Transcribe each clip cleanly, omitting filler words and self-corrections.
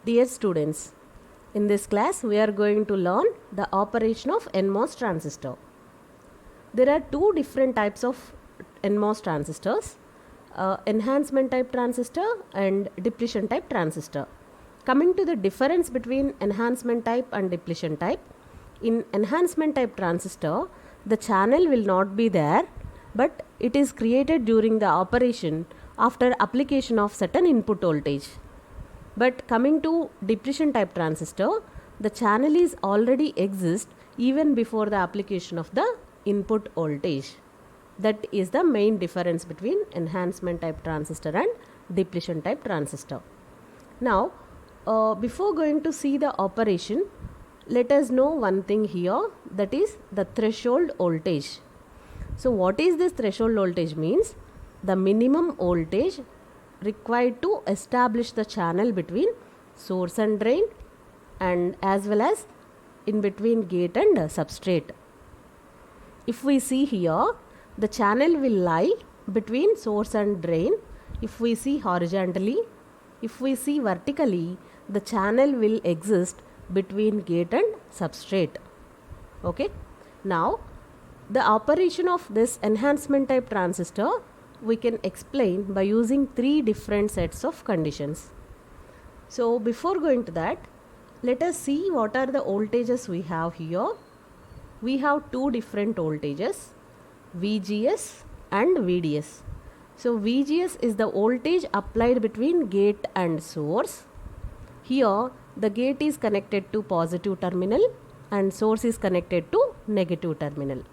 Dear students, in this class we are going to learn the operation of NMOS transistor. There are two different types of NMOS transistors, enhancement type transistor and depletion type transistor. Coming to the difference between enhancement type and depletion type, in enhancement type transistor, the channel will not be there, but it is created during the operation after application of certain input voltage. But coming to depletion type transistor, the channel is already exist even before the application of the input voltage. That is the main difference between enhancement type transistor and depletion type transistor. Now, before going to see the operation, let us know one thing here, that is the threshold voltage. So what is this threshold voltage means? The minimum voltage required to establish the channel between source and drain, and as well as in between gate and substrate. If we see here, the channel will lie between source and drain. If we see horizontally, if we see vertically, the channel will exist between gate and substrate. Okay. Now, the operation of this enhancement type transistor we can explain by using three different sets of conditions. So before going to that, let us see what are the voltages we have here. We have two different voltages, VGS and VDS. So VGS is the voltage applied between gate and source. Here the gate is connected to positive terminal and source is connected to negative terminal.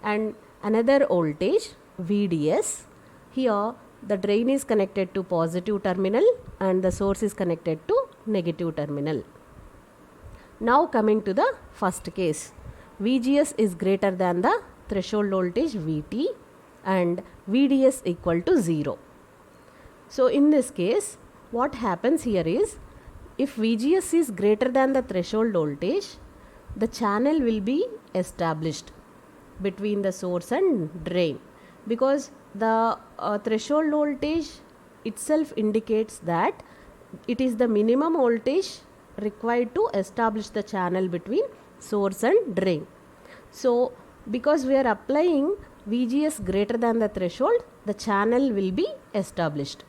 And another voltage, VDS, here the drain is connected to positive terminal and the source is connected to negative terminal. Now coming to the first case, VGS is greater than the threshold voltage VT and VDS equal to 0. So in this case, what happens here is, if VGS is greater than the threshold voltage, the channel will be established between the source and drain, because the threshold voltage itself indicates that it is the minimum voltage required to establish the channel between source and drain. So because we are applying VGS greater than the threshold, the channel will be established.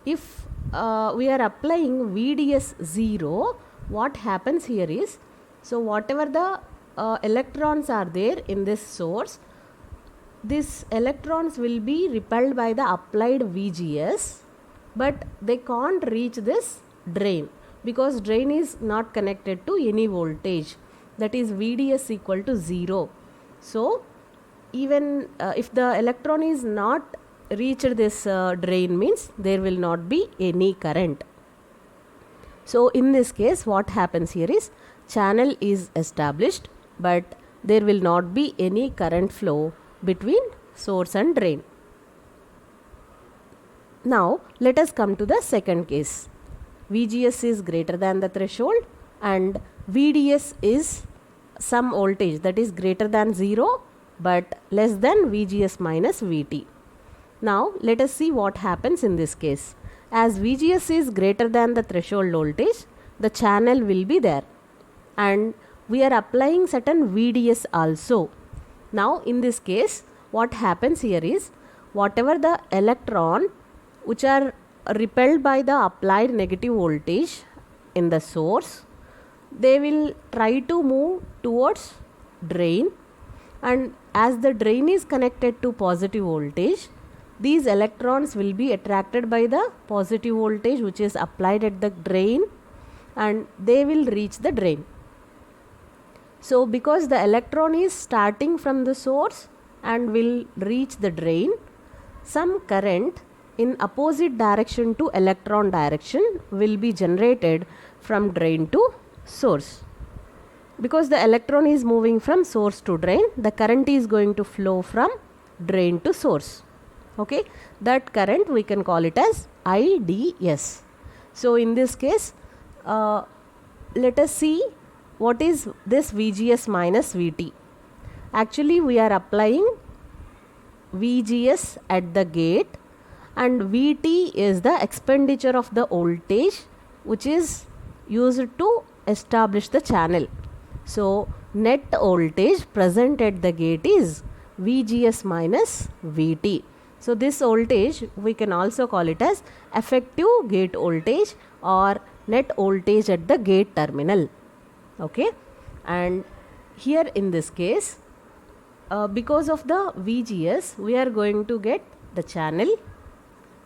If we are applying VDS 0, what happens here is, so whatever the electrons are there in this source, these electrons will be repelled by the applied VGS, but they can't reach this drain because drain is not connected to any voltage, that is VDS equal to 0. So even if the electron is not reached this drain, means there will not be any current. So in this case, what happens here is, channel is established but there will not be any current flow between source and drain. Now let us come to the second case. VGS is greater than the threshold and VDS is some voltage that is greater than 0 but less than VGS minus VT. Now let us see what happens in this case. As VGS is greater than the threshold voltage, the channel will be there and we are applying certain VDS also. Now in this case, what happens here is, whatever the electron which are repelled by the applied negative voltage in the source, they will try to move towards drain, and as the drain is connected to positive voltage, these electrons will be attracted by the positive voltage which is applied at the drain and they will reach the drain. So because the electron is starting from the source and will reach the drain, some current in opposite direction to electron direction will be generated from drain to source. Because the electron is moving from source to drain, the current is going to flow from drain to source. Okay, that current we can call it as IDS. So in this case, let us see what is this VGS minus VT. Actually we are applying VGS at the gate and Vt is the expenditure of the voltage which is used to establish the channel. So net voltage present at the gate is VGS minus VT. So this voltage we can also call it as effective gate voltage or net voltage at the gate terminal. Okay, and here in this case, because of the VGS we are going to get the channel,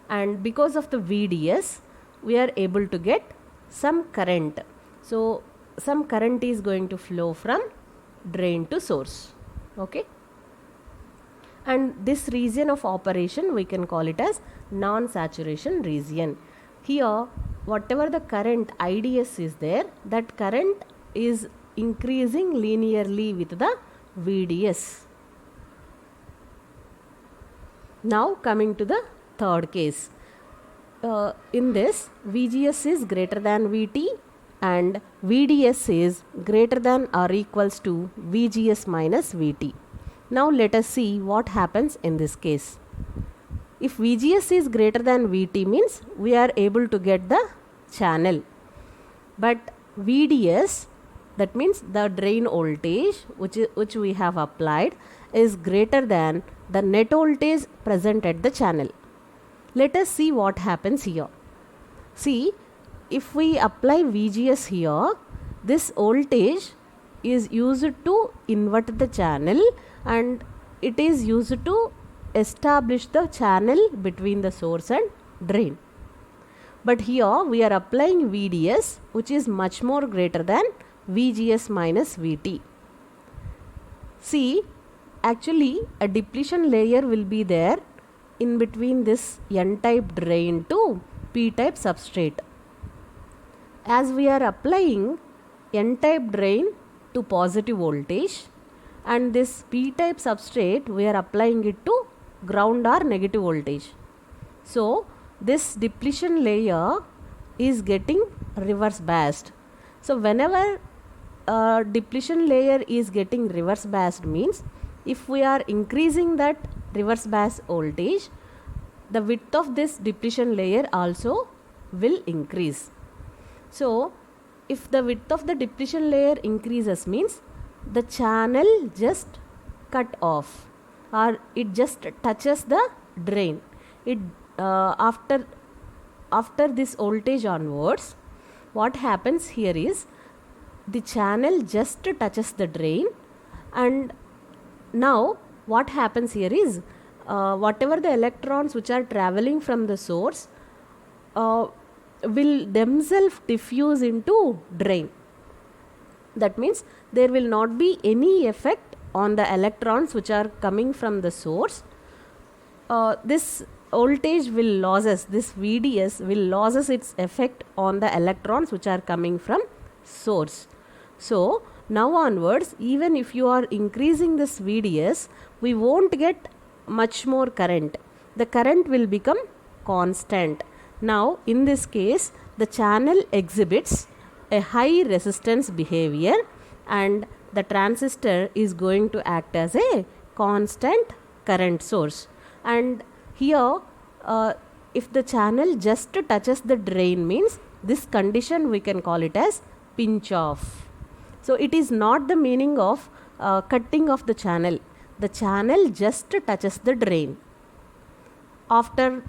and because of the VDS we are able to get some current. So some current is going to flow from drain to source. Okay, and this region of operation we can call it as non-saturation region. Here whatever the current IDS is there, that current is increasing linearly with the VDS. Now coming to the third case. In this, VGS is greater than VT and VDS is greater than or equals to VGS minus VT. Now let us see what happens in this case. If VGS is greater than VT means we are able to get the channel, but VDS, that means the drain voltage which we have applied, is greater than the net voltage present at the channel. Let us see what happens here. See, if we apply VGS here, this voltage is used to invert the channel and it is used to establish the channel between the source and drain. But here we are applying VDS, which is much more greater than VGS minus VT. See, actually a depletion layer will be there in between this N-type drain to P-type substrate. As we are applying N-type drain to positive voltage and this P-type substrate we are applying it to ground or negative voltage. So this depletion layer is getting reverse biased. So whenever depletion layer is getting reverse biased means if we are increasing that reverse bias voltage, the width of this depletion layer also will increase. So if the width of the depletion layer increases means the channel just cut off or it just touches the drain. It after this voltage onwards, what happens here is the channel just touches the drain, and now what happens here is whatever the electrons which are traveling from the source will themselves diffuse into drain. That means there will not be any effect on the electrons which are coming from the source. This voltage will loses, this VDS will loses its effect on the electrons which are coming from source. So now onwards, even if you are increasing this VDS, we won't get much more current. The current will become constant. Now in this case, the channel exhibits a high resistance behavior and the transistor is going to act as a constant current source. And here if the channel just touches the drain means this condition we can call it as pinch off. So it is not the meaning of cutting off the channel. The channel just touches the drain. After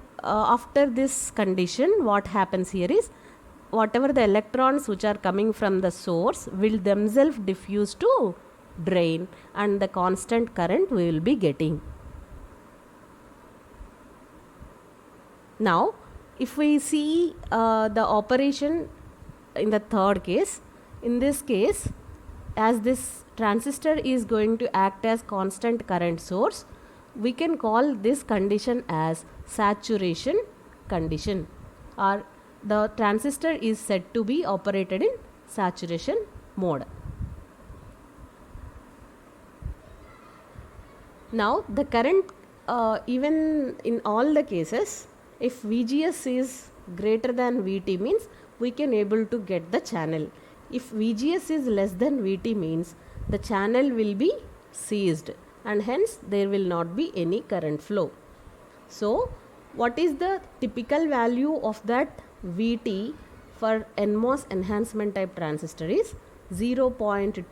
this condition, what happens here is whatever the electrons which are coming from the source will themselves diffuse to drain and the constant current we will be getting. Now if we see the operation in the third case, in this case as this transistor is going to act as constant current source, we can call this condition as saturation condition, or the transistor is said to be operated in saturation mode. Now the current even in all the cases, if VGS is greater than VT means we can able to get the channel. If VGS is less than VT means the channel will be seized and hence there will not be any current flow. So what is the typical value of that VT for NMOS enhancement type transistor is 0.2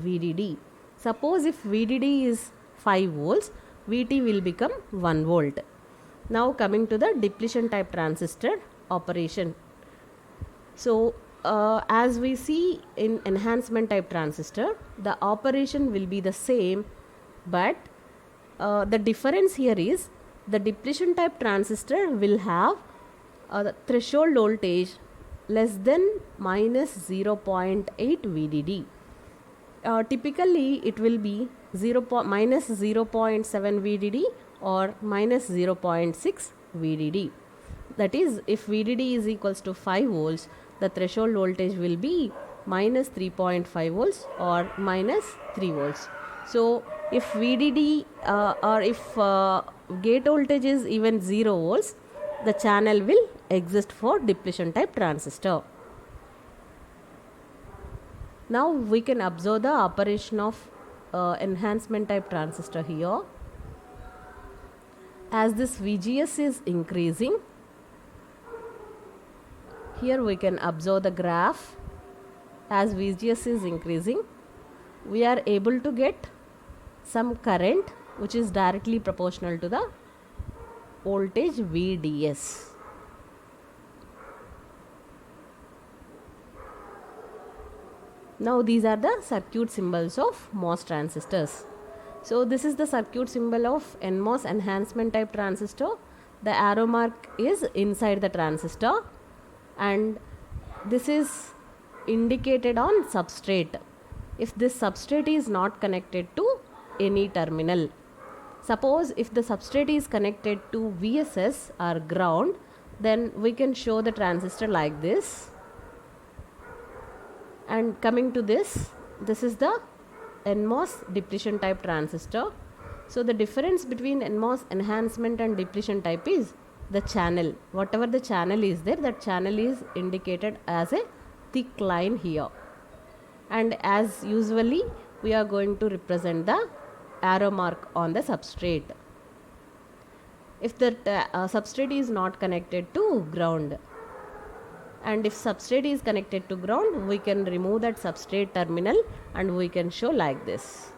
VDD. Suppose if VDD is 5 volts, VT will become 1 volt. Now coming to the depletion type transistor operation. So as we see in enhancement type transistor, the operation will be the same, but the difference here is the depletion type transistor will have the threshold voltage less than minus 0.8 VDD. Typically it will be minus 0.7 VDD or minus 0.6 VDD. That is, if VDD is equals to 5 volts, the threshold voltage will be minus 3.5 volts or minus 3 volts. So if VDD or if gate voltage is even 0 volts, the channel will exist for depletion type transistor. Now we can observe the operation of enhancement type transistor here. As this VGS is increasing, here we can observe the graph. As VGS is increasing, we are able to get some current which is directly proportional to the voltage VDS. Now these are the circuit symbols of MOS transistors. So this is the circuit symbol of NMOS enhancement type transistor. The arrow mark is inside the transistor, and this is indicated on substrate. If this substrate is not connected to any terminal, suppose if the substrate is connected to VSS or ground, then we can show the transistor like this. And coming to this is the NMOS depletion type transistor. So the difference between NMOS enhancement and depletion type is the channel. Whatever the channel is there, that channel is indicated as a thick line here. And as usually, we are going to represent the arrow mark on the substrate. If the substrate is not connected to ground, and if substrate is connected to ground, we can remove that substrate terminal and we can show like this.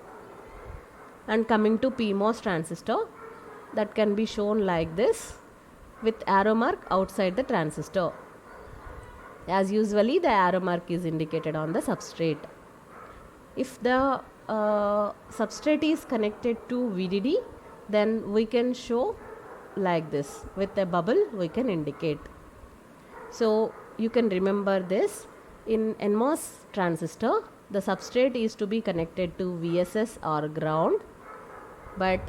And coming to PMOS transistor, that can be shown like this with arrow mark outside the transistor. As usually, the arrow mark is indicated on the substrate. If the substrate is connected to VDD, then we can show like this with a bubble we can indicate. So you can remember this. In NMOS transistor, the substrate is to be connected to VSS or ground, but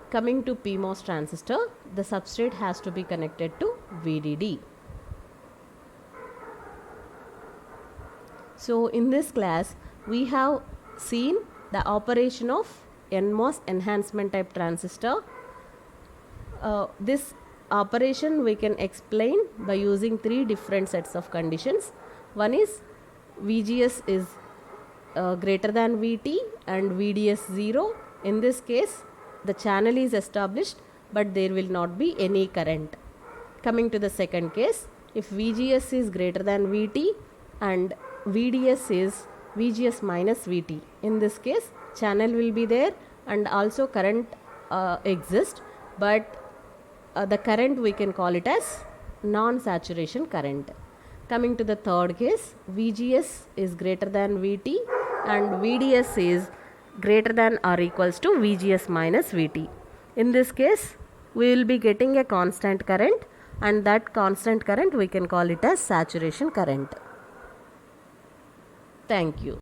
coming to PMOS transistor, the substrate has to be connected to VDD. So in this class, we have seen the operation of NMOS enhancement type transistor. This operation we can explain by using 3 different sets of conditions. One is VGS is greater than VT and VDS 0. In this case, the channel is established, but there will not be any current. Coming to the second case, if VGS is greater than VT and VDS is VGS minus VT, in this case channel will be there and also current exists, but the current we can call it as non-saturation current. Coming to the third case, VGS is greater than VT and VDS is greater than or equals to VGS minus VT. In this case, we will be getting a constant current, and that constant current we can call it as saturation current. Thank you.